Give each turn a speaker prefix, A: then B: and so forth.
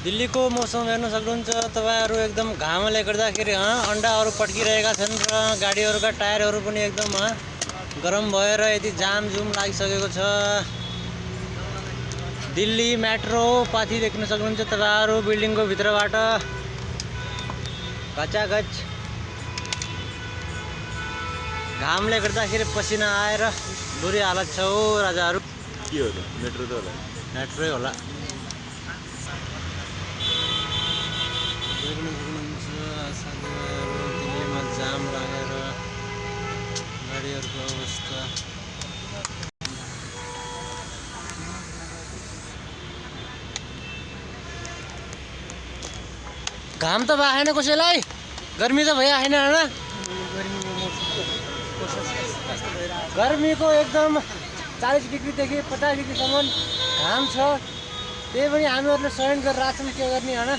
A: दिल्लीको मौसम हेर्न सक्नुहुन्छ तपाईहरु एकदम घामले गर्दाखेरि अन्डाहरु पड्किरहेका छन् र गाडीहरुका टायरहरु पनि एकदम गरम भएर यति जामजुम लागिसकेको छ। दिल्ली मेट्रो पाथी देख्न सक्नुहुन्छ तपाईहरु बिल्डिङको भित्रबाट गचागच घामले गर्दाखेरि पसिना आएर बुरी हालत छ हो राजाहरु।
B: के हो त मेट्रो त होला
A: मेट्रै होला। दिल्लीमा जाम लागेर गाडीहरुको अवस्था घाम त बाहेन कसैलाई, गर्मी त भइआएन हैन। गर्मीको एकदम 40 डिग्रीदेखि 50 डिग्रीसम्म घाम छ, त्यही पनि हामीहरूले सहन गरिरहेछौँ। के गर्ने हैन।